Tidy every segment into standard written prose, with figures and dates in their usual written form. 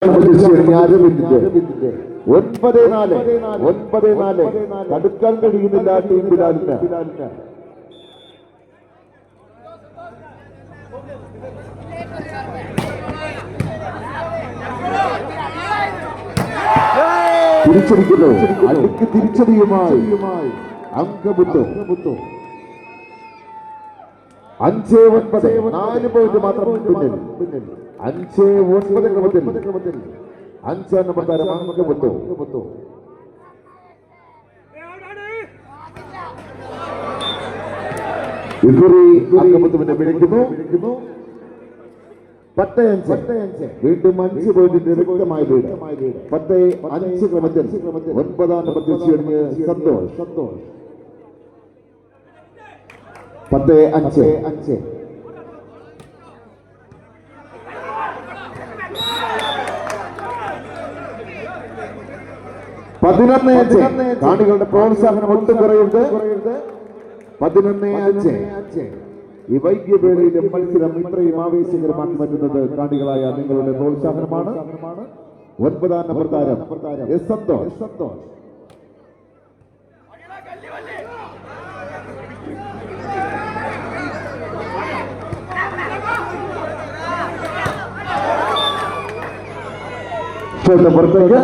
9-4 തടുക്കാൻ കഴിയുന്നില്ല ടീം ബിലാലിന്. തിരിച്ചടിക്കുന്നു. അടുക്ക് തിരിച്ചടിയുമായി അങ്കമുത്തു. 5-9 4 പോയിന്റ് മാത്രം പിന്നിൽ. 5-9 ക്രമത്തിൽ 5 നമ്പർ താരം അങ്കമുത്തു. അങ്കമുത്തുവിനെ വിളിക്കുന്നു. 10-5 വീണ്ടും 5 പോയിന്റിന്റെ വ്യക്തമായ ലീഡ്. 10-5 ക്രമത്തിൽ 9 നമ്പർ തിരിച്ചടിഞ്ഞ് സന്തോഷ്. 10-5 11-5 കാണികളുടെ പ്രോത്സാഹനം ഒട്ടും കുറയരുത്. 11-5 ഈ വൈദ്യവേളയിലെ മത്സരം ഇത്രയും ആവേശകരമാക്കി മാറ്റുന്നത് കാണികളായ നിങ്ങളുടെ പ്രോത്സാഹനമാണ്. 9 നമ്പർ താരം സന്തോഷ്. പുറത്തേക്ക്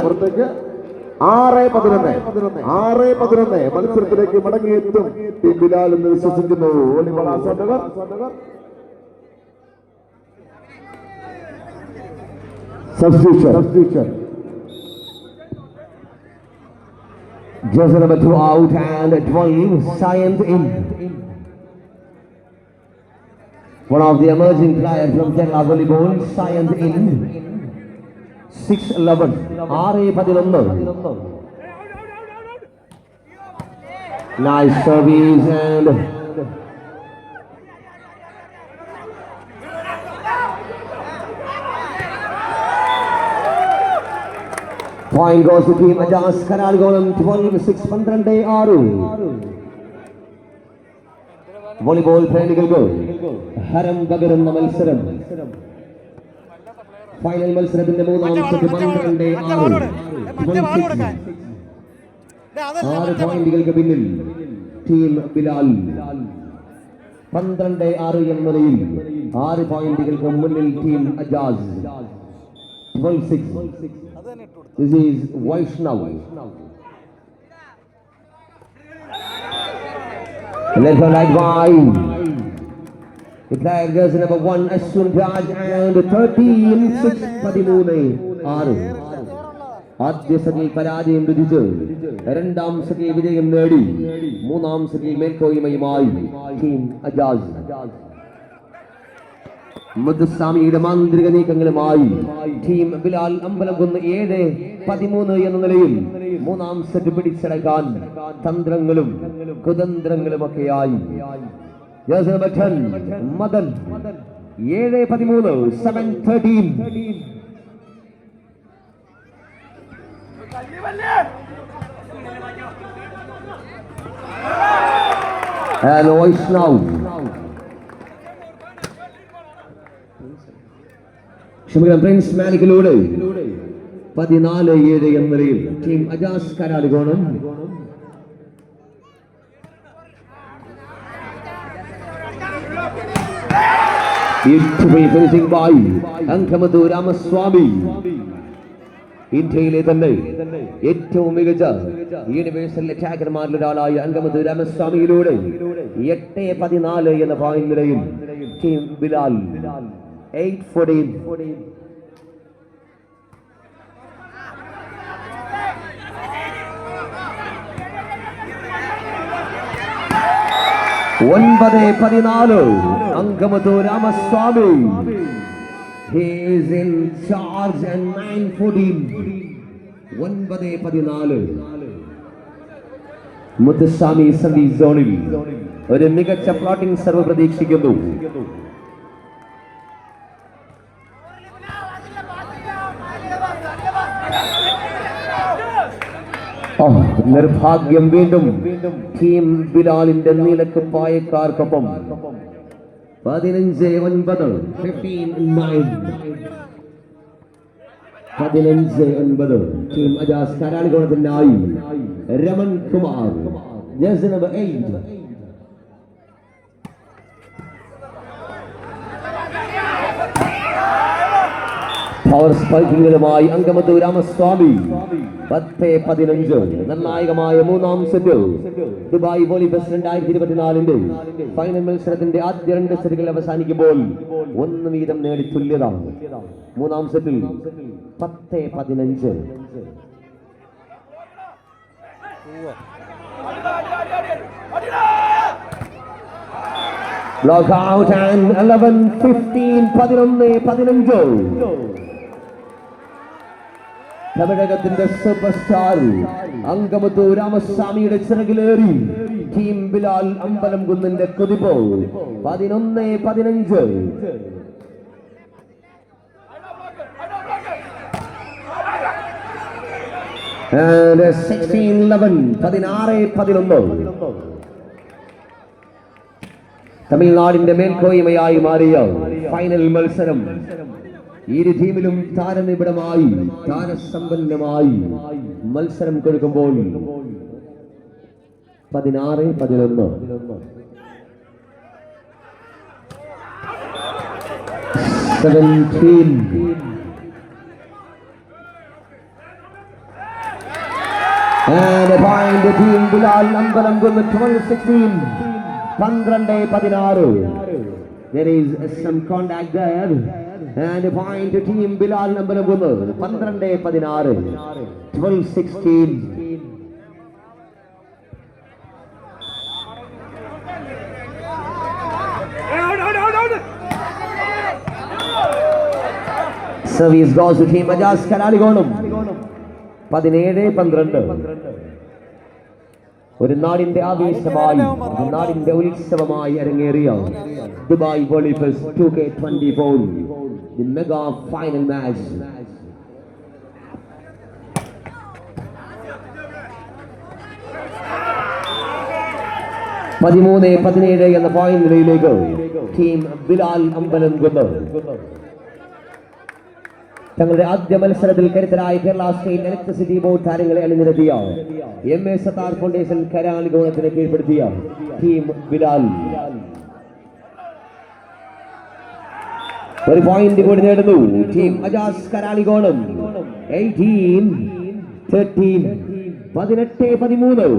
6-11 മത്സരത്തിലേക്ക് മടങ്ങിയെത്തും ടീം ബിലാൽ എന്ന് വിശ്വസിക്കുന്നു. Substitution. Jersey number 2 out and 12 signed in. One of the emerging players from Kerala volleyball signed in. 6-11 6-11. Nice service and point goes to team Ajas Karalgolam. 12-6 12-6. Volleyball പ്രേമികൾ ഗോൾ ഹരം പകരുന്ന മത്സരം. ഫൈനൽ മത്സരത്തിന്റെ 3ാം സെറ്റ് 12-6. 6 പോയിന്റുകൾക്ക് പിന്നിൽ team Bilal. 12-6 എന്ന നിലയിൽ 6 പോയിന്റുകൾക്ക് മുന്നിൽ team Ajaz. 12-6. This is Vaishnav. Left on right wide. The player goes number 1 Ashwin Raj and 13-6 13-6. ആദ്യ സെറ്റിൽ പരാജയം രുചിച്ച് 2ാം സെറ്റിൽ വിജയം നേടി 3ാം സെറ്റിൽ മേൽക്കോയ്മയുമായി ടീം അജാസ്. മുദ്ദസ്വാമിയുടെ മാന്ത്രിക നീക്കങ്ങളുമായി ടീം ബിലാൽ അമ്പലംകുന്ന് 7-13 എന്ന നിലയിൽ 3ാം സെറ്റ് പിടിച്ചടക്കാൻ തന്ത്രങ്ങളും കുതന്ത്രങ്ങളുമൊക്കെയായി. മദൻ 7-13 7-13. And Vaishnav പ്രിൻസ് മാലിക്കിലൂടെ 14-7 എന്ന നിലയിൽ team Ajas Karalikonam. Beautiful finishing by Angamuthu Ramaswamy. ഇന്ത്യയിലെ തന്നെ ഏറ്റവും മികച്ച യൂണിവേഴ്സൽ അറ്റാക്കർമാരിൽ ഒരാളായ അങ്കമതു രാമസ്വാമിയിലൂടെ 8-14 എന്ന പോയിന്റ് നിലയിൽ team Bilal. 8-14. 9-14 Angamuthu Ramaswamy. He is in charge and 9-14. 9-14 Muthuswamy service സോണിൽ ഒരു മികച്ച ഫ്ലോട്ടിംഗ് സർവ് പ്രതീക്ഷിക്കുന്നു. നിർഭാഗ്യം വീണ്ടും ടീം ബിലാലിന്റെ നീലക്കുപ്പായക്കാർക്കൊപ്പം. 15-9 15-9. 15-9 ടീം അജാസ് കരാളികോണത്തിനായി Raman Kumar jersey number 8. Power സ്പൈക്കിങ്ങുമായി അങ്കമത്തൂർ രാമസ്വാമി 10-15. നിർണായകമായ മൂന്നാം സെറ്റ് ദുബായ് വോളിബോൾ 2024 ഫൈനൽ മത്സരത്തിന്റെ ആദ്യ 2 സെറ്റുകൾ അവസാനിക്കുമ്പോൾ 1 വീതം നേടി തുല്യത. മൂന്നാം സെറ്റിൽ 10-15. Block out and 11-15 11-15. തമിഴകത്തിന്റെ സൂപ്പർ സ്റ്റാർ അങ്കമത്തൂർ രാമസ്വാമിയുടെ ചിറകിലേറി ടീം ബിലാൽ അമ്പലം കുന്നിന്റെ കുതിപ്പ് 11-15. And 16-11 16-11. തമിഴ്നാടിന്റെ മേൽക്കോയ്മയായി മാറിയ ഫൈനൽ മത്സരം ഇരു ടീമിലും താരനിബിഡമായി താരസമ്പന്നമായി മത്സരം കൊടുക്കുമ്പോൾ 16-11. And a point to team Bilal Ambalam Gunn 12-16. 12-16. There is some contact there. And a point to team Bilal Ambalam Gunn 12-16. 12-16. Service goes to team Ajas Karaligonum. 17-12. ഒരു നാടിന്റെ ആവേശമായി ഒരു നാടിന്റെ ഉത്സവമായി അരങ്ങേറിയ Dubai volleyball 2K24 the mega final match. പതിമൂന്ന് 17 എന്ന point നിലയിലേക്ക് team Bilal അമ്പലം കുന്ന് തങ്ങളുടെ ആദ്യ മത്സരത്തിൽ കരുത്തരായ കേരള സ്റ്റേറ്റ് ഇലക്ട്രിസിറ്റി ബോർഡ് താരങ്ങളെ അണിനിരത്തിയ MA സത്താർ ഫൗണ്ടേഷൻ കരാളികോണത്തിനെ കീഴ്പ്പെടുത്തിയ ടീം ബിലാൽ ഒരു പോയിന്റ് കൂടി നേടുന്നു. ടീം അജാസ് കരാളികോണം 18-13 18-13.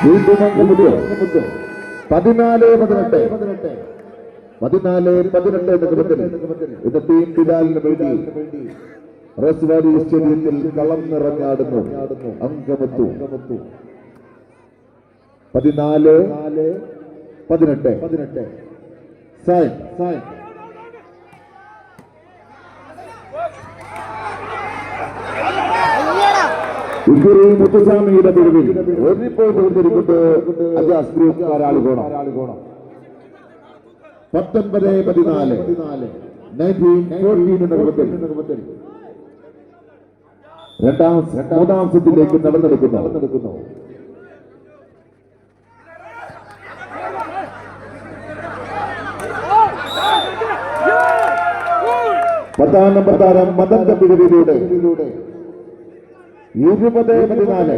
വീണ്ടും 14-18 ഇന്ന് ടീം ബിലാലിന് വേണ്ടി റസ്വാരി സ്റ്റേഡിയത്തിൽ കളം നിറഞ്ഞാടുന്നു അങ്കമത്തു. 14-18. സായ് ഇക്കുറി മുത്തുസ്വാമിയുടെ പിരിവിൽ ഒന്നിപ്പോൾ കൊടുത്തിരിക്കുന്നത് അജാസ് ഗ്രൂപ്പ് കരാളികോണം 19-14 1914 എന്ന രൂപത്തിൽ മൂന്നാം സെറ്റിലേക്ക് നടന്നെടുക്കുന്നു. പത്താം നമ്പർ താരം മദന്റെ പിരിവിലൂടെ 20-14.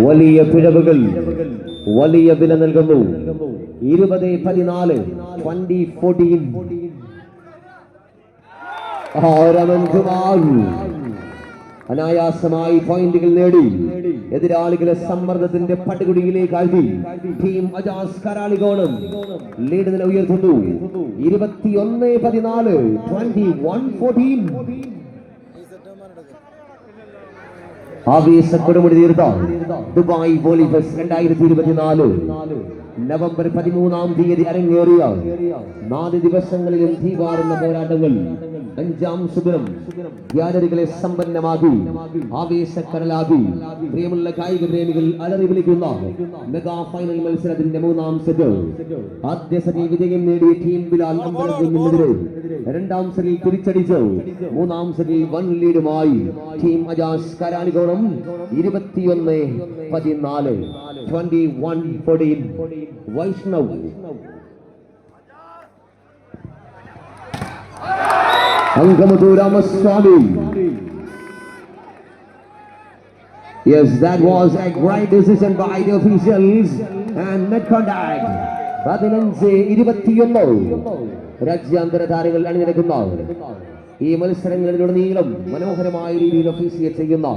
വലിയ പിഴവുകൾ വലിയ വില നൽകുന്നു. 20-14 20-14. അനായാസമായി പോയിന്റുകൾ നേടി എതിരാളികളെ സമ്മർദ്ദത്തിന്റെ പടുകുടിയിലേക്ക് ആഴ്ത്തി ടീം അജാസ് കരാളികോണം ലീഡ് നില ഉയർത്തുന്നു. 21-14 21-14. ആവേശക്കൊടുമുടി തീർത്ത ദുബായ് വോളിബോൾ 2024 നവംബർ 13 അരങ്ങേറിയ 4 ദിവസങ്ങളിലും തീവാറുന്ന പോരാട്ടങ്ങൾ അഞ്ചാം സുദിനം ഗ്യാലറികളെ സമ്പന്നമാക്കി ആവേശക്കടലാക്കി പ്രിയമുള്ള കായിക പ്രേമികൾ അലറി വിളിക്കുന്ന മെഗാ ഫൈനൽ മത്സരത്തിന്റെ മൂന്നാം സെറ്റ്. ആദ്യ സെറ്റിൽ വിജയം നേടിയ ടീം ബിലാൽ അമ്പലത്തിനെതിരെ രണ്ടാം സെറ്റിൽ തിരിച്ചടിച്ചു. മൂന്നാം സെറ്റിൽ വൺ ലീഡുമായി team Ajas Karalikonam 21-14. 21-14 Vaishnav. Angamadu Ramaswamy. Yes, that was a great decision by the officials and net contact. 15-21 രാജ്യാന്തര താരങ്ങൾ അണിനിരക്കുന്ന ഈ മത്സരങ്ങളിലുടനീളം മനോഹരമായ രീതിയിൽ ഒഫീസിയേറ്റ് ചെയ്യുന്ന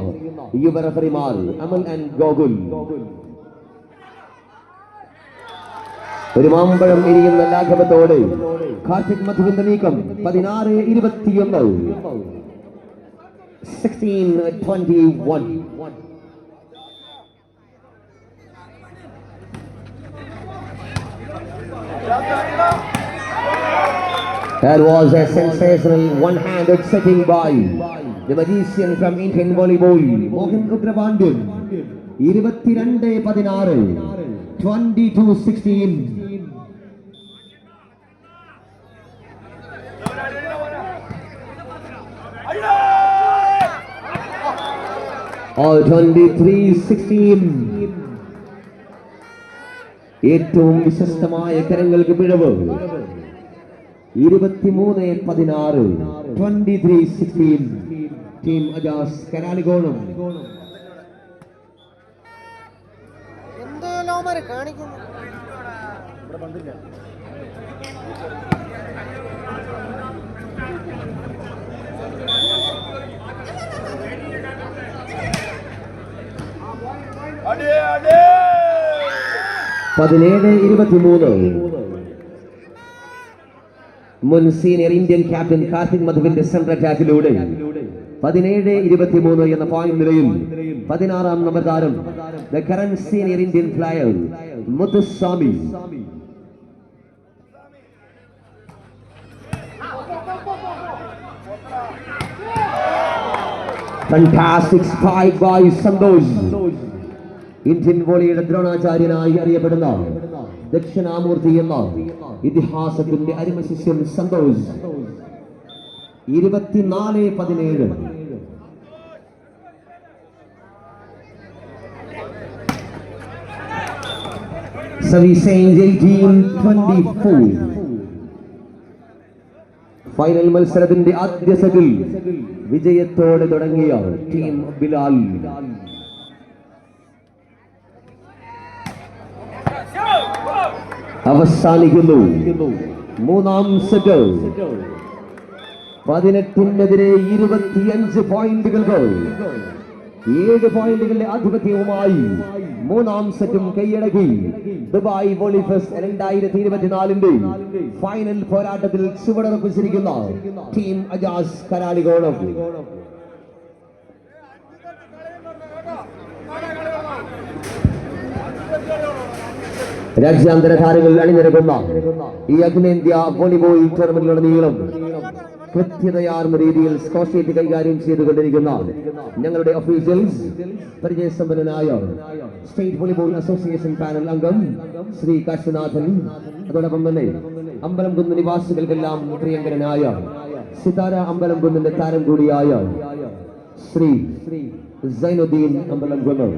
യുവ റഫറിമാർ അമൽ ആൻഡ് ഗോകുൽ. ഒരു മാമ്പഴം എരിയുന്ന ലാഘവത്തോടെ കാർത്തിക് മധുവിന്റെ നീക്കം. 16-21. 16-21. That was a sensational one-handed setting by the magician from Indian volleyball, Mohan Ugrabandyan. 22-16. 22-16. All 23-16. ഏറ്റവും വിശസ്തമായ കരങ്ങൾക്ക് പിഴവ്. 23-16. 23-16. ടീം അജാസ് കരാനികോണം. അടേ അടേ 17-23. മുൻ സീനിയർ ഇന്ത്യൻ ക്യാപ്റ്റൻ കാർത്തിക് മധുവിന്റെ സെൻട്രൽ അറ്റാക്കിലൂടെ 17-23 എന്ന പോയിന്റ് നിലയിൽ 16-ാം നമ്പർ താരം the current senior Indian player Muthuswamy. Fantastic spike by Santosh. Indian വോളിയുടെ ദ്രോണാചാര്യനായി അറിയപ്പെടുന്ന ദക്ഷിണാമൂർത്തി എന്ന ഇതിഹാസത്തിന്റെ അരിമശിഷ്യൻ സന്തോഷ്. 24-17. Savisains 18-24. ഫൈനൽ മത്സരത്തിന്റെ ആദ്യ സെറ്റിൽ വിജയത്തോടെ തുടങ്ങിയ ടീം ബിലാൽ അവസാനിക്കുന്നു. മൂന്നാം സെറ്റ് 18-നെതിരെ 25 പോയിന്റുകൾക്ക് 7 പോയിന്റുകളുടെ ആധിപത്യവുമായി മൂന്നാം സെറ്റും കൈയടക്കി ദുബായ് വോളി ഫെസ്റ്റ് 2024ന്റെ ഫൈനൽ പോരാട്ടത്തിൽ ചുവടുറപ്പിച്ചിരിക്കുന്ന ടീം അജാസ് കരാനികോണം. രാജ്യാന്തര താരങ്ങൾ അണിനിരക്കുന്ന ഈ അഖിലേന്ത്യ വോളിബോൾ ടൂർണമെന്റിലുടനീളം കൃത്യതയാർന്ന രീതിയിൽ സ്കോർഷീറ്റ് കൈകാര്യം ചെയ്തുകൊണ്ടിരിക്കുന്ന ഞങ്ങളുടെ ഒഫീഷ്യൽസ് പരിചയസമ്പന്നനായ സ്റ്റേറ്റ് വോളിബോൾ അസോസിയേഷൻ പാനൽ അംഗം ശ്രീ കാശിനാഥൻ, അതോടൊപ്പം തന്നെ അമ്പലംകുന്ന് നിവാസികൾക്കെല്ലാം പ്രിയങ്കരനായ സിതാര അമ്പലംകുന്നിന്റെ താരം കൂടിയായ ശ്രീ സൈനുദ്ദീൻ അമ്പലംകുന്ന്.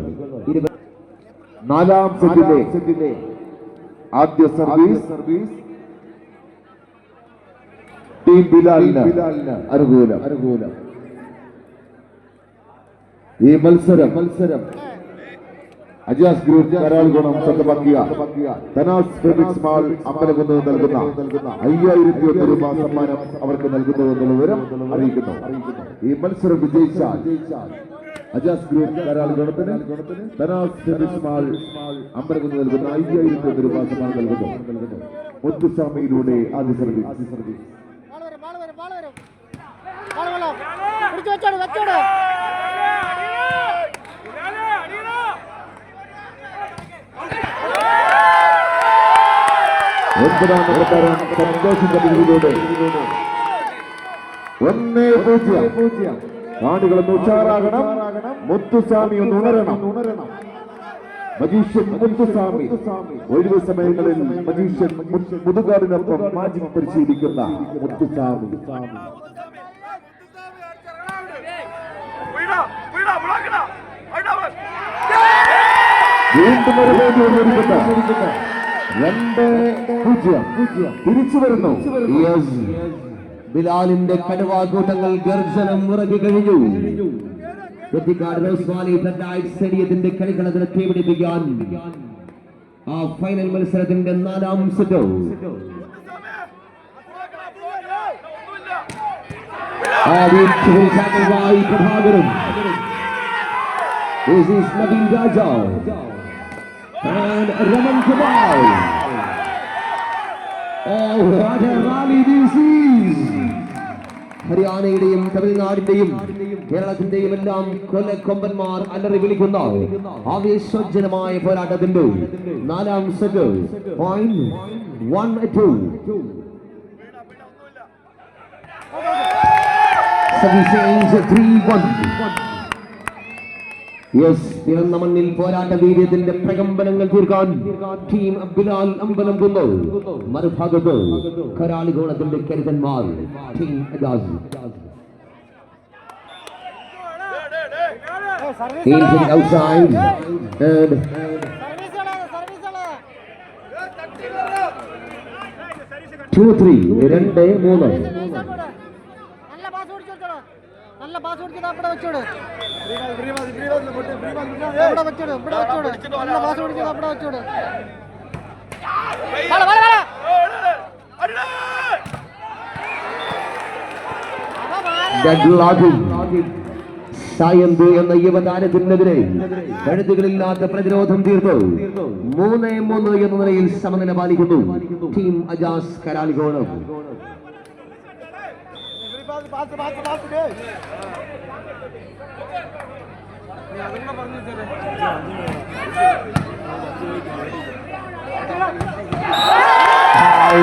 നാലാം സെറ്റിലെ ആദ്യ സർവീസ് ടീം ബിലാലിന് അനുകൂലം. ഈ മത്സരം അജാസ് ഗ്രൂപ്പ് കരാനികോണം സ്വന്തമാക്കിയ ധനാസ് ഫെമിക്സ് മാൾ അമ്പലകുന്ന് നൽകുന്ന 5001 രൂപ സമ്മാനം അവർക്ക് നൽകുന്നു എന്നുള്ള വിവരം അറിയിക്കുന്നു. ഈ മത്സരം വിജയിച്ചാൽ അജാസ് ഗ്രൂപ്പ് കരാനികോണത്തിന് ധനാസ് ഫെമിക്സ് മാൾ അമ്പലകുന്ന് നൽകുന്ന 5001 രൂപ സമ്മാനം നൽകുന്നു. മുത്തുസ്വാമിയിലൂടെ ആദ്യ സർവീസ്. ഒൻപതാം നമ്പർ താരം സന്തോഷിന്റെ പിന്നിലൂടെ 1-0. കാണികളൊന്ന് ഉഷാറാകണം. മുത്തുസ്വാമി ഒന്ന് ഉണരണം. മജീഷ്യൻ മുത്തുസ്വാമി ഒഴിവ് സമയങ്ങളിൽ മജീഷ്യൻ മുതുകാടിനൊപ്പം മാജിക് പരിശീലിക്കുന്ന മുത്തുസ്വാമി. വീണ്ടും ഒരു വേദി വന്നിരിക്കുന്നു. 2-0 തിരിച്ചു വരുന്നു. ബിലാലിന്റെ കടുവാകൂട്ടങ്ങൾ ഗർജനം മുറകി കഴിഞ്ഞു. കുറ്റിക്കാട് റോസ് വാലി ഫ്ലഡ് ലൈറ്റ് സ്റ്റേഡിയത്തിന്റെ കളിക്കളത്തിന് തീപിടിപ്പിക്കാൻ ആ ഫൈനൽ മത്സരത്തിന്റെ 4ാം set. Prabhakaran. This is Naveen Raja and Raman Kumar. Oh, what a rally this is! ഹരിയാനയുടെയും തമിഴ്നാടിന്റെയും കേരളത്തിന്റെയും എല്ലാം കൊല്ലക്കൊമ്പന്മാർ അലറി വിളിക്കുന്ന ആവേശോജ്ജലമായ പോരാട്ടത്തിന്റെ 4ാം സെറ്റ്. പോയിന്റ് 1-2. Service 3-1. പിറന്ന മണ്ണിൽ പോരാട്ട വീര്യത്തിന്റെ പ്രകമ്പനങ്ങൾ തീർക്കാൻ ടീം ബിലാൽ അമ്പലം കുന്നു. മറുഭാഗത്ത് കരാളികോണത്തിന്റെ കരുതന്മാർ ടീം അജാസ്. outside and 2-3. 2-3. നല്ല പാസ് കൊടുത്തിട്ട് അവിടെ വെച്ചോട്. സായന്ത് എന്ന യുവതാരത്തിനെതിരെ കഴുതുകളില്ലാത്ത പ്രതിരോധം തീർത്തു 3-3 എന്ന നിലയിൽ സമനില പാലിക്കുന്നു team Ajas Karalikonam.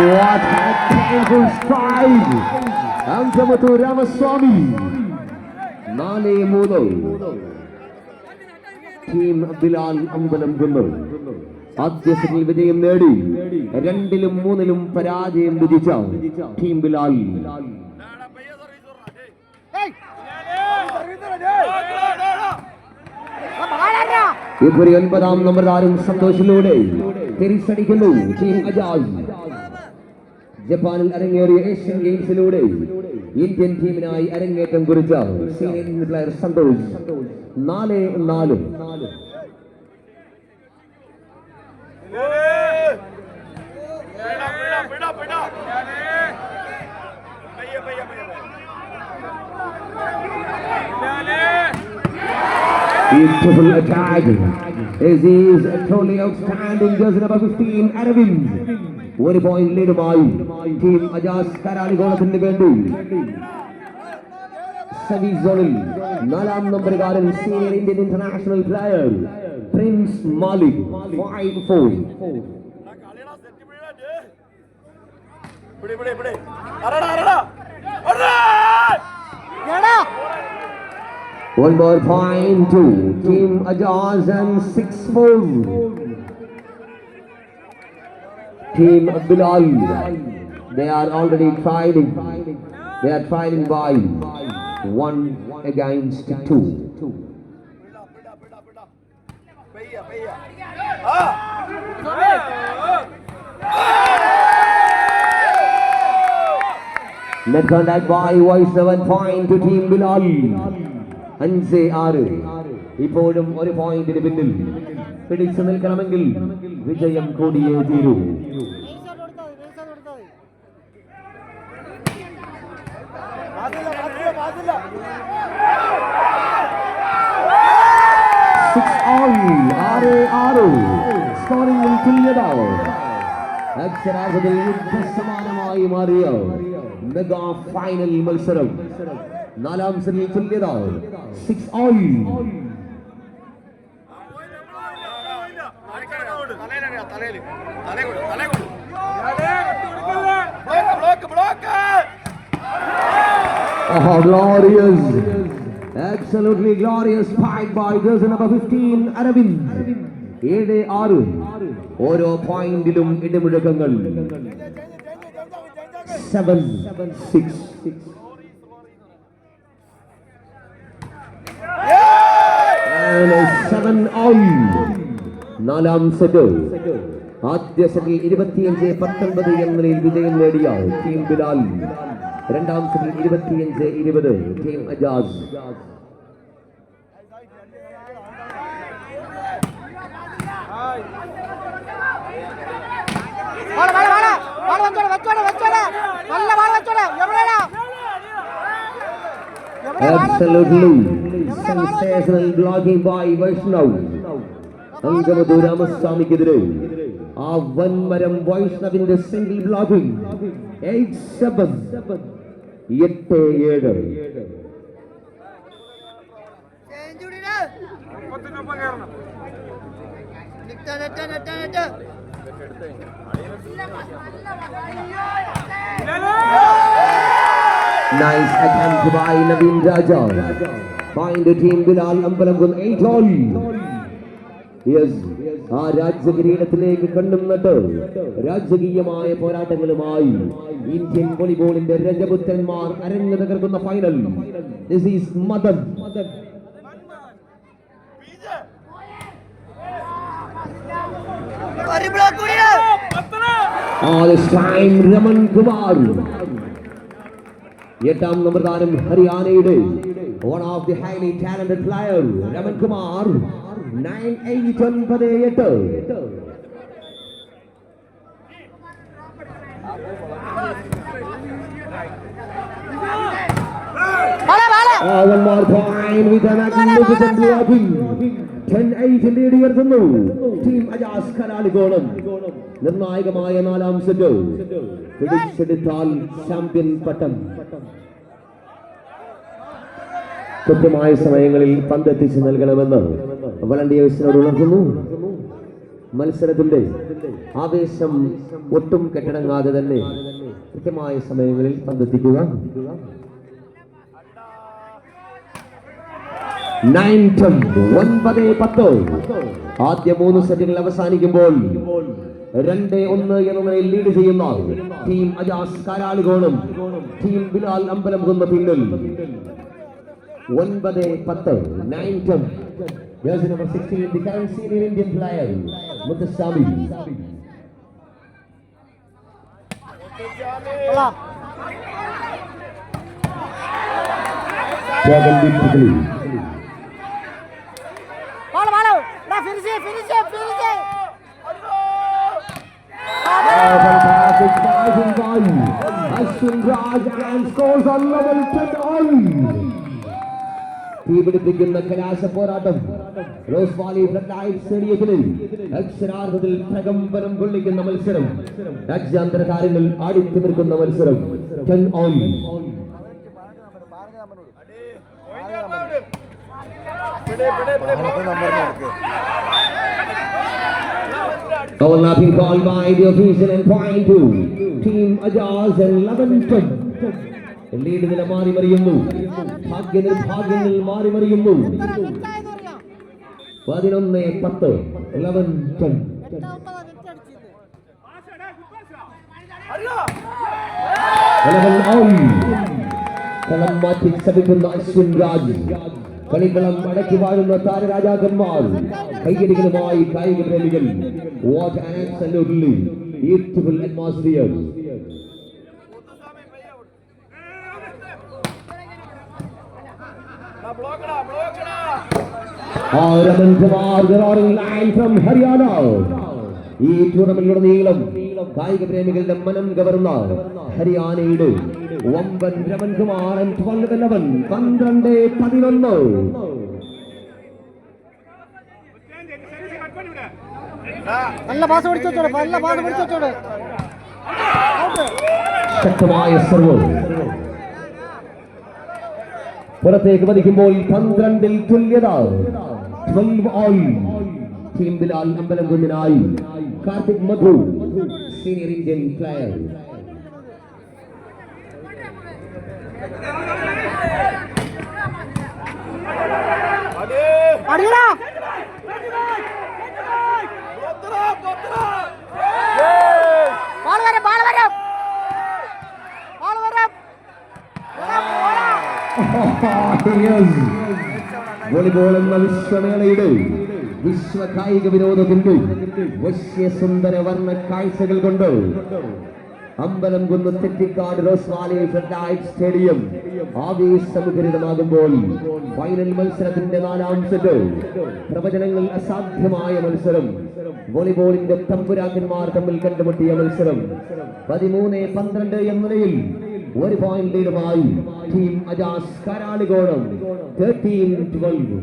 What a painful strike! Anjamathu Ramaswamy. 4-3. Team Bilal Ambalam Kunnu ആദ്യ സെറ്റിൽ വിജയം നേടി 2-ലും 3-ലും പരാജയം വിധിച്ച ടീം ബിലാൽ. ഇക്കുറി 9ാം നമ്പർ താരം സന്തോഷിലൂടെ തിരിച്ചടിക്കുന്നു ടീം അജാസ്. ജപ്പാനിൽ അരങ്ങേറിയ ഏഷ്യൻ ഗെയിംസിലൂടെ ഇന്ത്യൻ ടീമിനായി അരങ്ങേറ്റം കുറിച്ച senior player Santhosh. 4-4. Beautiful attack. This is a totally outstanding jersey number 15 Aravind. 1 point ലീഡുമായി ടീം അജാസ് കരാളികോണത്തിന് വേണ്ടി. സർവീസ് സോണിൽ 4ാം നമ്പറുകാരൻ senior Indian international player Prince Malik. 5-4. One more point to Team Ajaz and 6-4. Team Bilal, they are already trailing. They are trailing by 1-2. Net contact by Voice 7 point to Team Bilal. 5-6. ഇപ്പോഴും 1 പോയിന്റിന് പിന്നിൽ പിടിച്ചു നിൽക്കണമെങ്കിൽ വിജയം കൂടിയേ തീരൂ. സ്കോറിംഗിൽ തുല്യത. അക്ഷരാർത്ഥത്തിൽ യുദ്ധസമാനമായി മാറിയ മെഗാ ഫൈനൽ മത്സരം. 4ാം സെറ്റിൽ തുല്യത 6-all. Oh, glorious. Absolutely glorious fight by jersey number 15, Aravind. 7-6. ഓരോ പോയിന്റിലും ഇടിമുഴക്കങ്ങൾ. 7-6. And 7-all. നാലാം സെറ്റ്. ആദ്യ സെറ്റിൽ 25-19 എന്ന നിലയിൽ വിജയം നേടിയ ടീം ബിലാൽ. രണ്ടാം സെറ്റിൽ 25-20 team Ajas. Absolutely sensational blocking by Vaishnav. അങ്കമധു രാമസ്വാമിക്കെതിരെ ആ വൻമരം വൈഷ്ണവിന്റെ single blocking. 8-7. 8-7. Nice attempt by Naveen Raja. Find the team Bilal Ambalamgun 8-all. Yes, ആ രാജ്യകിരീടത്തിലേക്ക് കണ്ണും നട്ട് രാജകീയമായ പോരാട്ടങ്ങളുമായി ഇന്ത്യൻ വോളിബോളിന്റെ രജപുത്രന്മാർ അരങ്ങ് തകർക്കുന്ന final. This is Madan. This time Raman Kumar. എട്ടാം നമ്പർ താരം ഹരിയാനയുടെ one of the highly talented player Raman Kumar. 9-8. One more point with an magnificent blocking. 10-8 lead ഉയർത്തുന്നു team Ajaz കലാലിഗോണം. നിർണായകമായ നാലാം set. പിടിച്ചെടുത്താൽ champion പട്ടം. കൃത്യമായ സമയങ്ങളിൽ പന്തെത്തിച്ച് നൽകണമെന്ന് വളണ്ടിയേഴ്സിനോട് ഉണർത്തുന്നു. മത്സരത്തിന്റെ ആവേശം ഒട്ടും കെട്ടടങ്ങാതെ തന്നെ കൃത്യമായ സമയങ്ങളിൽ പന്തെത്തിക്കുക. 9-10. ആദ്യ 3 സെറ്റുകൾ അവസാനിക്കുമ്പോൾ 2-1 എന്ന നിലയിൽ ലീഡ് ചെയ്യുന്ന ടീം അജാസ് കാരാളികോണം ടീം ബിലാൽ അമ്പലംകുന്ന് പിന്നിൽ. 9-10. 9-10. Jersey number 16, the current senior Indian player, Muthuswamy. Fantastic passing by Ashwin Raj and scores on level 10-all. തീപിടിപ്പിക്കുന്ന കലാശ പോരാട്ടം റോസ് വാലി ഫ്ലഡ് ലൈറ്റ് സ്റ്റേഡിയത്തിൽ അക്ഷരാർത്ഥത്തിൽ പ്രകമ്പനം കൊള്ളിക്കുന്ന മത്സരം. രാജ്യാന്തര താരങ്ങൾ ആടിത്തിമിർക്കുന്ന മത്സരം. 10-all. Overlapping call by the official and point to Team Ajaz and 11-10. Lead നില മാറി മറിയുന്നു. ഭാഗ്യങ്ങൾ മാറി മറിയുന്നു. 11-10. 11-10. കളം മാറ്റി ശ്രമിക്കുന്ന അശ്വിൻ രാജ്. കളിക്കളം അടക്കി വാഴുന്ന താരരാജാക്കന്മാർ. കൈയടികളുമായി കായിക പ്രേമികൾ. What an absolutely beautiful atmosphere. Raman Kumar, the roaring line from Haryana. ഈ ടൂർണമെന്റിലുടനീളം കായിക പ്രേമികളുടെ മനം കവർന്ന ഹരിയാനയുടെ വമ്പൻ രമൻ കുമാർ 12-11. 12-11. ശക്തമായ സർവ്. പുറത്തേക്ക് പതിക്കുമ്പോൾ 12-ൽ തുല്യത. 12-all. ടീം ബിലാൽ അമ്പലംകുന്നിനായി കാർത്തിക് മധു, സീനിയർ ഇന്ത്യൻ പ്ലെയർ. അടിയടാ ബാൾ വരാം വോളിബോൾ എന്ന വിശ്വമേളയുടെ വിശ്വ കായിക വിനോദത്തിന്റെ വശ്യസുന്ദര വർണ്ണ കാഴ്ചകൾ കൊണ്ട് Ambalam Kunnu Thettikkad rose valley floodlight stadium ആവേശമുഖരിതമാകുമ്പോൾ ഫൈനൽ മത്സരത്തിന്റെ 4ാം സെറ്റ് പ്രവചനങ്ങൾ അസാധ്യമായ മത്സരം വോളിബോളിന്റെ തമ്പുരാക്കന്മാർ തമ്മിൽ കണ്ടുമുട്ടിയ മത്സരം 13-12 എന്ന നിലയിൽ 1 പോയിന്റ് ലീഡുമായി ടീം അജാസ് കരാളികോണം 13-12.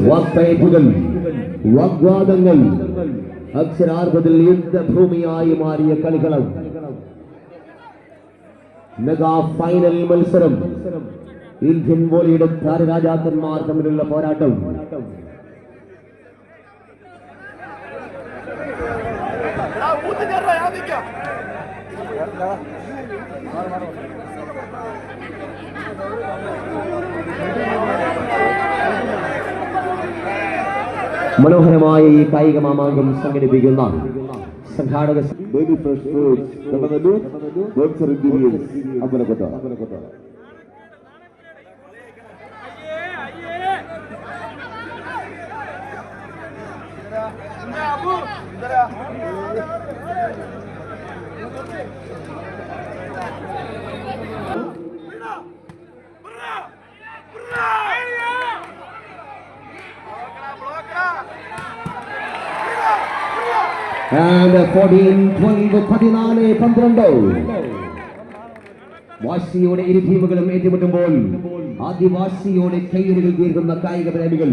വാക്തയപ്പുകൾ വാഗ്വാദങ്ങൾ അക്ഷരാർത്ഥത്തിൽ യുദ്ധഭൂമിയായി മാറിയ കളിക്കളം. മെഗാ ഫൈനൽ മത്സരം ഇന്ത്യൻ വോളിയുടെ താരരാജാക്കന്മാർ തമ്മിലുള്ള പോരാട്ടം. മനോഹരമായ ഈ കായിക മാമാങ്കം സംഘടിപ്പിക്കുന്ന സംഘാടക And 14-12 വാശിയോടെ ഇരു ടീമുകളും ഏറ്റുമുട്ടുമ്പോൾ ആദിവാസിയോടെ കൈയടികൾ തീർക്കുന്ന കായിക പ്രേമികൾ.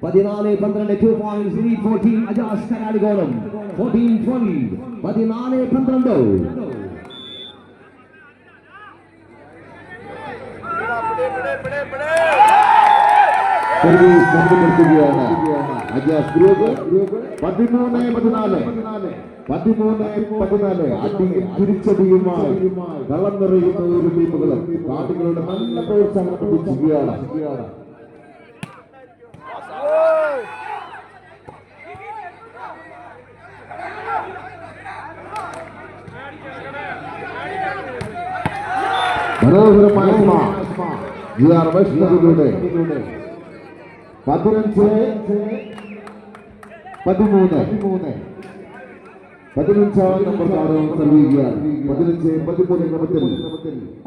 14-12 2 points lead for team Ajas Karalikonam. 14-12 14-12. Ajas group 13-14 അടി തിരിച്ചടിയുമായി കളം നിറയുന്ന ഒരു ടീമുകളും കാട്ടുകളുടെ നല്ല പ്രോത്സാഹനം പ്രതീക്ഷിക്കുകയാണ്. മനോഹരമായ 15-13 15 നമ്പർ താരം സർവ് ചെയ്യുകയാണ്. 15-13 ക്രമത്തിൽ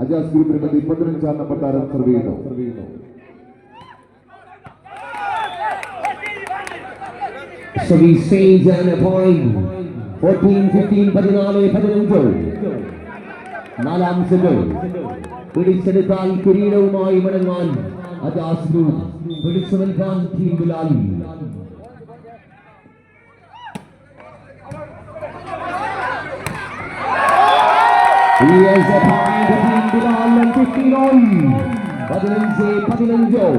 അജാസ് ഗ്രൂപ്പിന് വേണ്ടി 15 നമ്പർ താരം സർവ് ചെയ്യുന്നു. So we change and a point. 14-15 14-15. 4ാം സെറ്റ് പിടിച്ചെടുത്താൽ കിരീടവുമായി മടങ്ങാൻ അജാസ് ഗ്രൂപ്പ്. പിടിച്ചു നിൽക്കാൻ team Bilal. Here's a point between Bilal and 15 15.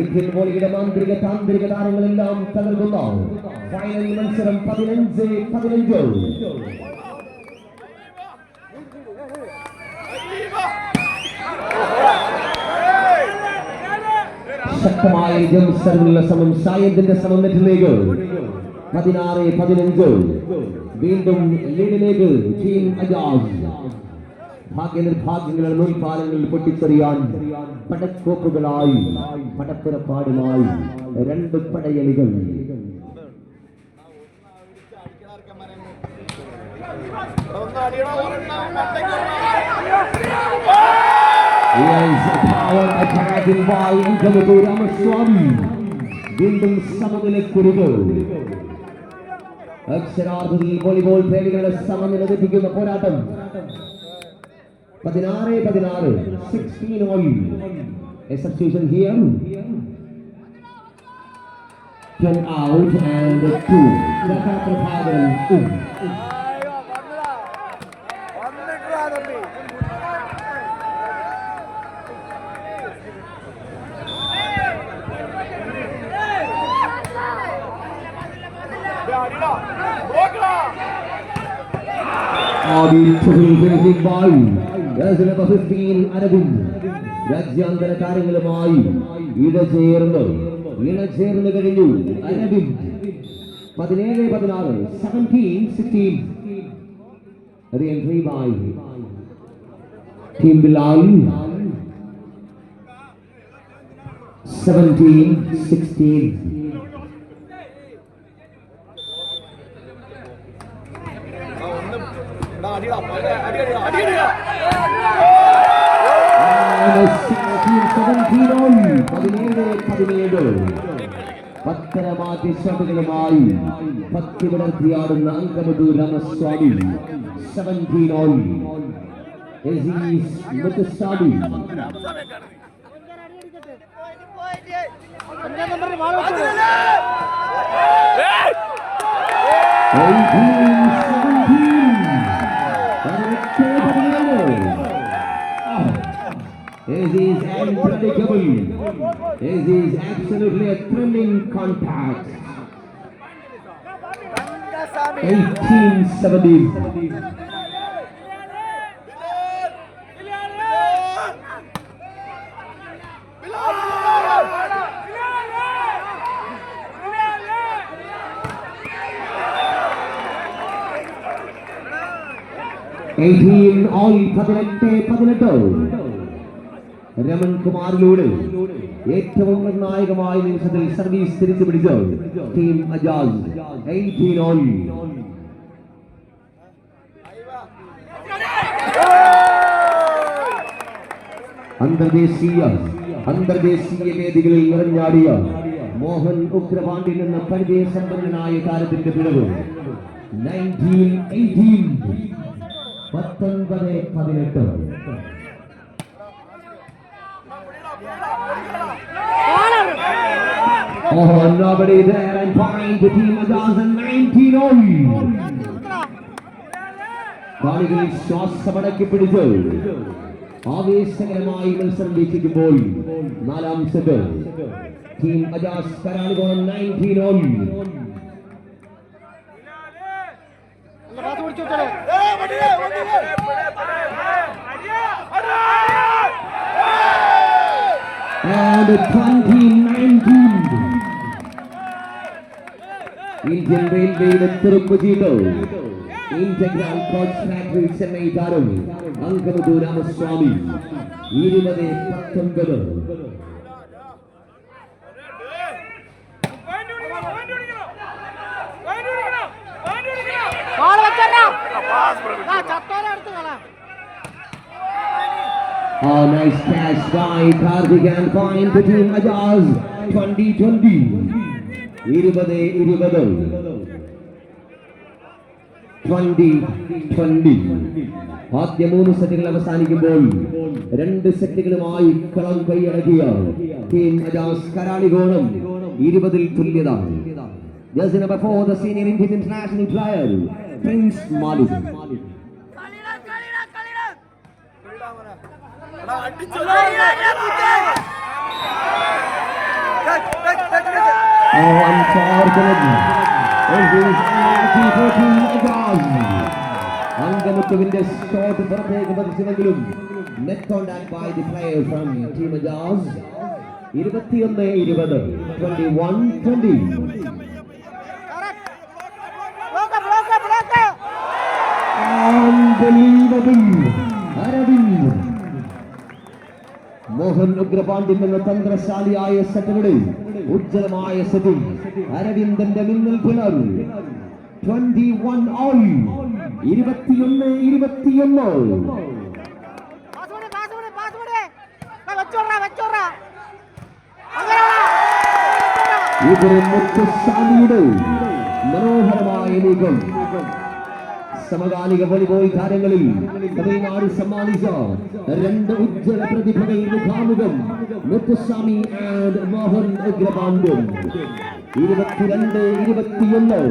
ഇന്ത്യൻ വോളിയുടെ മാന്ത്രിക താന്ത്രിക താരങ്ങളെല്ലാം തകർക്കുന്ന ഫൈനൽ മത്സരം 15-15. ശക്തമായ ജംസറിനുള്ള സമം സായന്തിന്റെ സമം നെറ്റിലേക്ക് 16-15. വീണ്ടും ലീഡിലേക്ക് ടീം അജാസ്. ഭാഗ്യനിർഭാഗ്യങ്ങളുടെ നൂൽപാലങ്ങളിൽ പൊട്ടിച്ചെറിയാൻ പടക്കോപ്പുകളായി പടപ്പുറപ്പാടുമായി 2 പടയണികൾ. രാമസ്വാമി വീണ്ടും സമനിലക്കുരുകൾ. അക്ഷരാർത്ഥത്തിൽ വോളിബോൾ പ്രേമികളുടെ സമനില തെറ്റിക്കുന്ന പോരാട്ടം. 16-16 16 all. A substitution here. 10 out and 2. Prabhakaran in. Adi Chahil finishing ball. There's number 15 Arvind. രാജ്യാന്തര താരങ്ങളുമായി ഇടചേർന്ന് കഴിഞ്ഞു Aravind 17-16 17-16 re-entry by Team Bilal 17-16 പത്തരമാറ്റി ഷോട്ടുകളുമായി പത്തി വിടർത്തിയാടുന്ന അങ്കമധു Ramaswamy 17 Muthuswamy This is unpredictable. This is absolutely a thrilling contact. 18-17. all 18. Raman കുമാറിലൂടെ ഏറ്റവും നിർണായകമായ നിമിഷത്തിൽ സർവീസ് തിരിച്ചു പിടിച്ചു ടീം അജാസ് 18 all. അന്തർദേശീയ വേദികളിൽ നിറഞ്ഞാടിയ മോഹൻ ഉഗ്രപാണ്ഡ്യൻ എന്ന പരിചയസമ്പന്നനായ താരത്തിന്റെ പിഴവ് 19-18. Oh, nobody there and point the team Ajaz and 19 all. കാണികൾ ശ്വാസമടക്കി പിടിച്ച് ആവേശകരമായി മത്സരം വീക്ഷിക്കുമ്പോൾ നാലാം set team Ajas Karalikonam 19 all. And 20-19. Indian Railway Tirupati Integral Coach Factory Chennai താരം അങ്കമധു Ramaswamy 20-19. Oh, nice catch by Karthik and point to team Ajaz 20-20. 20-20. ആദ്യ 3 സെറ്റുകൾ അവസാനിക്കുമ്പോൾ 2 സെറ്റുകളുമായി കളം കൈയടക്കിയ ടീം അജാസ് കരാളികോണം 20 തുല്യത. Jersey number 4, the senior Indian international player Prince Malik. Oh, unfortunately, this is Angamuthuവിന്റെ shot പുറത്തേക്ക് പതിച്ചെങ്കിലും net contact by the player from team Ajas 21-20. 21-20. Unbelievable. Arvind Mohan Ugrapandian എന്ന തന്ത്രശാലിയായ സെറ്റുകളിൽ ഉജ്ജ്വലമായ സെറ്റിൽ അരവിന്ദന്റെ മിന്നൽ പുലർ 21 all. 21-21. ഇതൊരു മുത്തുസ്വാമിയുടെ മനോഹരമായ നീക്കം. സമകാലിക വോളിബോൾ താരങ്ങളിൽ തമിഴ്നാട് സമ്മാനിച്ച 2 ഉജ്ജ്വല പ്രതിഭകൾ മുഖാമുഖം Muthuswamy and Mohan Ugrapandian. 22-21.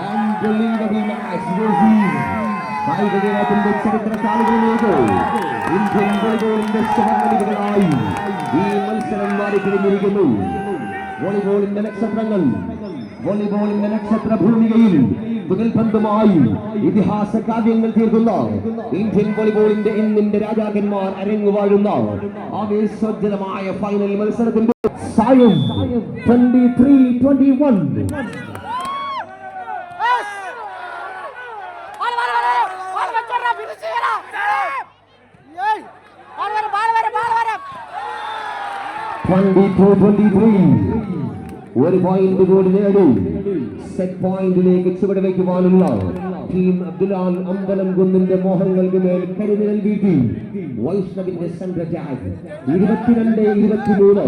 Unbelievable match. കായികത്തിന്റെ ചരിത്ര താളുകളിലേക്ക് ഇന്ത്യൻ വോളിബോളിന്റെ സ്വർണ്ണലികളായി ഈ മത്സരം മാറിക്കഴിഞ്ഞിരിക്കുന്നു. വോളിബോളിന്റെ നക്ഷത്രങ്ങൾ വോളിബോളിന്റെ നക്ഷത്ര ഭൂമികയിൽ തുകൽബന്ധമായി ഇതിഹാസ കാവ്യങ്ങൾ തീർക്കുന്ന ഇന്ത്യൻ വോളിബോളിന്റെ ഇന്നിന്റെ രാജാക്കന്മാർ അരങ്ങുവാഴുന്ന ആവേശോജ്വലമായ ഫൈനൽ മത്സരത്തിന്റെ സായം 23-21. ഒരു പോയിന്റ് കൂടി നേടി സെറ്റ് പോയിന്റിലേക്ക് ചുവട് വയ്ക്കുവാനുള്ള ടീം ബിലാൽ അമ്പലംകുന്നിന്റെ മോഹങ്ങൾക്ക് മേൽ കരുതി നൽകി വൈഷ്ണവിന്റെ സെൻട്രാഗ് 22-23.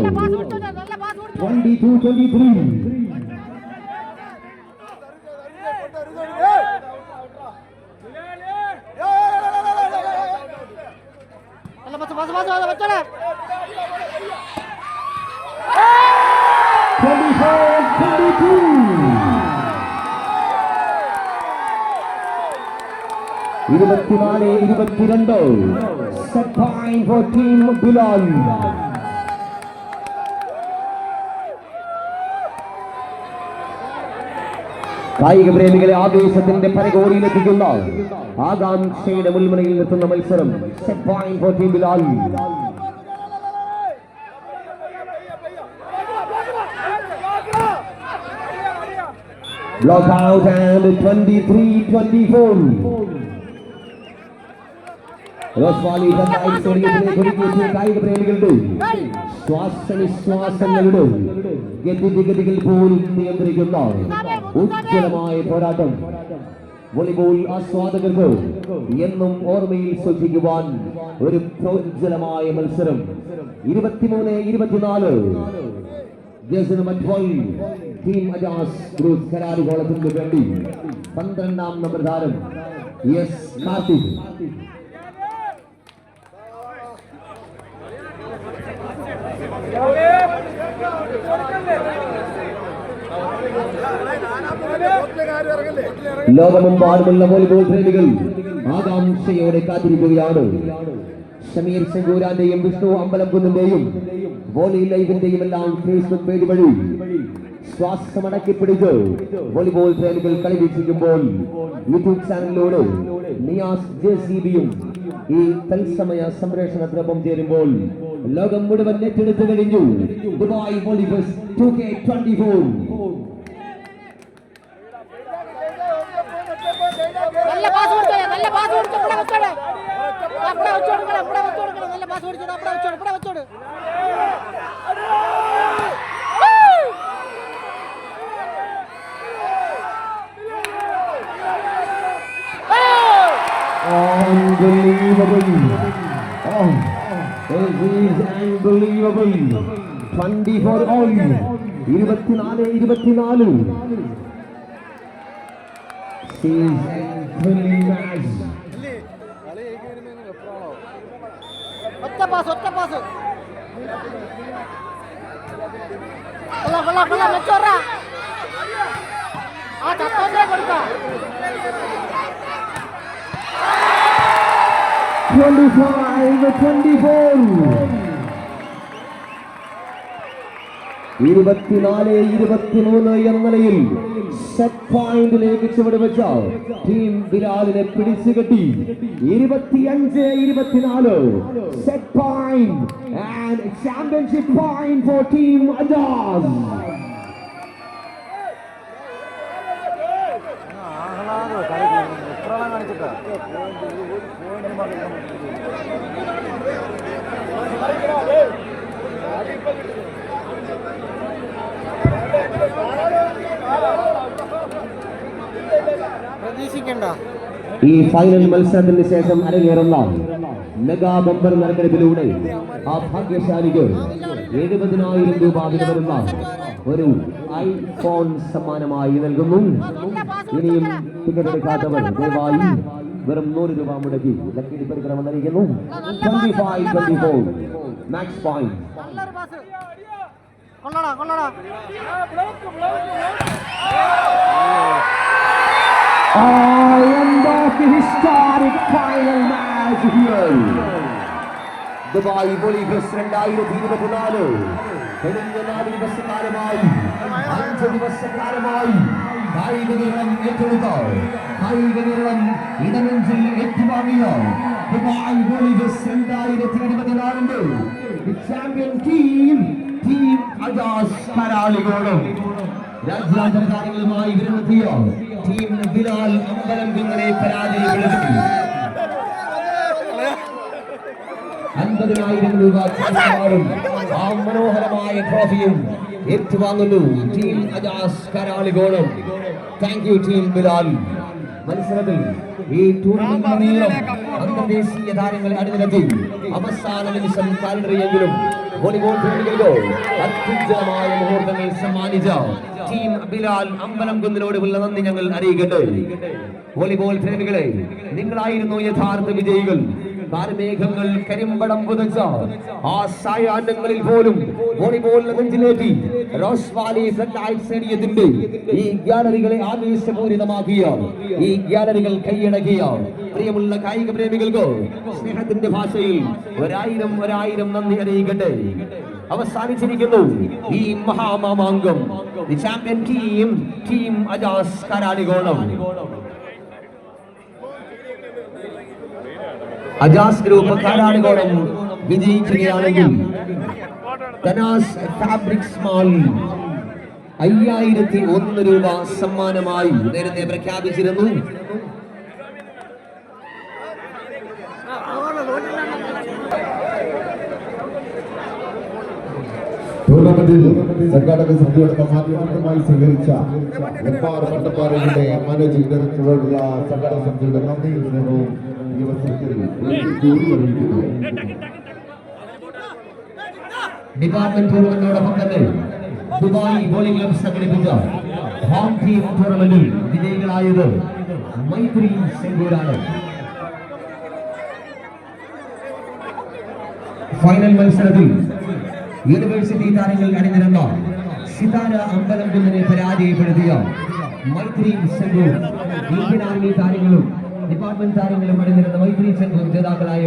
22-23. Set point for team Bilal. കായിക പ്രേമികളെ ആവേശത്തിന്റെ പരകോടിയിലെത്തിക്കുന്ന ആകാംക്ഷയുടെ മുൾമുനയിൽ നിർത്തുന്ന മത്സരം. Set point for team Bilal. Block out and 23-24. Rose Valley കായിക പ്രേമികളുടെ ശ്വാസനിശ്വാസങ്ങളുടെ ഗതിഗതികൾ പോലും നിയന്ത്രിക്കുന്ന ഉജ്ജ്വലമായ പോരാട്ടം. വോളിബോൾ ആസ്വാദകർക്ക് എന്നും ഓർമ്മയിൽ സൂക്ഷിക്കുവാൻ ഒരു പ്രോജ്വലമായ മത്സരം. 23-24. ടീം അജാസ് ഗ്രൂപ്പ് കരാറുകോളത്തിന് വേണ്ടി 12ാം നമ്പർ താരം എസ് കാർത്തിക്. ലോകമെമ്പാടുമുള്ള വോളിബോൾ പ്രേമികൾ ആകാംക്ഷയോടെ കാത്തിരിക്കുകയാണ്. ഷമീർ ശങ്കൂരാന്റെയും വിഷ്ണു അമ്പലംകുന്നിന്റെയും വോളി ലൈവിന്റെയും എല്ലാം ഫേസ്ബുക്ക് പേജ് വഴി ശ്വാസമടക്കി പിടിച്ച് വോളിബോൾ പ്രേമികൾ കളി വീക്ഷിക്കുമ്പോൾ യൂട്യൂബ് ചാനലിലൂടെ നിയാസ് JCBയും ഈ തത്സമയ സംപ്രേഷണത്തിനൊപ്പം ചേരുമ്പോൾ ലോകം മുഴുവൻ ഏറ്റെടുത്തു കഴിഞ്ഞു ദുബായ് വോളിബോൾ 2K24. നല്ല പാസ് കൊടുത്തേ, നല്ല പാസ് കൊടുത്തേ, ഇവിടെ വെച്ചോട്, അവിടെ വെച്ചോട്, ഇവിടെ വെച്ചോട്, നല്ല പാസ് കൊടുത്തേ, അവിടെ വെച്ചോട്, ഇവിടെ വെച്ചോട്. Unbelievable. Oh, it is unbelievable. 24 all. 24-24. She's entering match. ഒറ്റ പാസ്, ഒറ്റ പാസ്. കൊള്ളാം, വെച്ചോടാ. ആ ചത്തോണ്ടേ കൊടുക്കാം. 25-24. 24-23 എന്ന നിലയിൽ സെറ്റ് പോയിന്റിലേക്ക് ചുവട് വെച്ച ടീം ബിലാലിനെ പിടിച്ചുകെട്ടി. 25-24 set point and championship point for team Ajas. പ്രതീക്ഷിക്കണ്ട. ഈ ഫൈനൽ മത്സരത്തിന് ശേഷം അരങ്ങേറുന്ന മെഗാ ബമ്പർ നറുക്കെടുപ്പിലൂടെ ആ ഭാഗ്യശാലിക്ക് 70,000 രൂപ വില വരുന്ന ഒരു ഐഫോൺ സമ്മാനമായി നൽകുന്നു. ഇനിയും ടിക്കറ്റ് എടുക്കാത്തവർ ദയവായി വെറും 100 രൂപ മുടക്കി ലക്കി ടിക്കറ്റ് വന്നിരിക്കുന്നു. 25-24 മാക്സ് പോയിന്റ്. നല്ലൊരു പാസ് കൊള്ളടാ കൊള്ളടാ End of the historic final match here. Dubai volleyball 2024 കഴിഞ്ഞ 4 ദിവസക്കാലമായി 5 ദിവസക്കാലമായി കായിക കേരളം ഏറ്റെടുത്ത കായിക കേരളം ഇടനെഞ്ചിൽ ഏറ്റുവാങ്ങിയ Dubai volleyball 2024 champion team Ajas Karalikonam. രാജ്യാന്തര താരങ്ങളുമായി വിരമിച്ച ടീം ബിലാൽ അമ്പലം കുന്നനെ പരാജയപ്പെടുത്തി 50,000 രൂപ സമ്മാനവും ആ മനോഹരമായ ട്രോഫിയും ഏറ്റുവാങ്ങുന്നു team Ajas Karalikonam. Thank you team Bilal. മത്സരത്തിൽ ഈ ടൂർണമെന്റിൽ അന്തർദേശീയ താരങ്ങളെ അണിനിരത്തി അവസാന നിമിഷം കാലറിയെങ്കിലും വോളിബോൾ പ്രേമികൾക്ക് അത്യുജ്വലമായ മുഹൂർത്തങ്ങൾ സമ്മാനിച്ച ടീം ബിലാൽ അമ്പലം കുന്നിനോടുള്ള നന്ദി ഞങ്ങൾ അറിയിക്കട്ടെ. വോളിബോൾ പ്രേമികളെ, നിങ്ങളായിരുന്നു യഥാർത്ഥ വിജയികൾ. കാർമേഘങ്ങൾ കരിമ്പടം പുതച്ച ആ സായാഹ്നങ്ങളിൽ പോലും വോളിബോൾ നെഞ്ചിലേറ്റി റോസ് വാലി ഫ്ലഡ്ലൈറ്റ് സ്റ്റേഡിയത്തിന്റെ ഈ ഗ്യാലറികളെ ആവേശപൂരിതമാക്കിയ ഈ ഗ്യാലറികൾ കൈയടക്കിയ പ്രിയമുള്ള കായിക പ്രേമികൾക്ക് സ്നേഹത്തിന്റെ ഭാഷയിൽ 1000 നന്ദി അറിയിക്കട്ടെ. അവസാനിച്ചിരിക്കുന്നു ഈ മഹാമാമാങ്കം. The champion team Ajas Karalikonam. Ajas group Karalikonam വിജയിക്കുകയാണെങ്കിൽ തനാസ് ഫാബ്രിക്സ് മാൾ 5,001 രൂപ സമ്മാനമായി നേരത്തെ പ്രഖ്യാപിച്ചിരുന്നു. ടൂർണമെന്റിൽ സംഘാടക സമിതിയുടെ മാധ്യമമായി സ്വീകരിച്ച എംആർ പട്ടപ്പാറയുടെ മാനേജിംഗ് ഡയറക്ടറോടുള്ള സംഘാടക സമിതിയുടെ നന്ദിയും സ്നേഹവും ഈ അവസരത്തിൽ അറിയിക്കുന്നു. ഡിപ്പാർട്ട്മെന്റ് ടൂർണമെന്റിനോടൊപ്പം തന്നെ ദുബായ് വോളിബോൾ ക്ലബ് സംഘടിപ്പിച്ച ഹോം ടീം ടൂർണമെന്റിൽ വിജയികളായത് മൈത്രി സെങ്കൂരാണ്. ഫൈനൽ മത്സരത്തിൽ യൂണിവേഴ്സിറ്റി താരങ്ങൾ അണിനിരന്ന സിതാര അമ്പലം കുന്നിനെ പരാജയപ്പെടുത്തിയ മൈത്രി സെങ്കൂർ ഇന്ത്യൻ ആർമി താരങ്ങളും ഡിപ്പാർട്ട്മെന്റ് താരങ്ങളും അണിനിരന്ന മൈത്രി സെങ്കൂർ ജേതാക്കളായ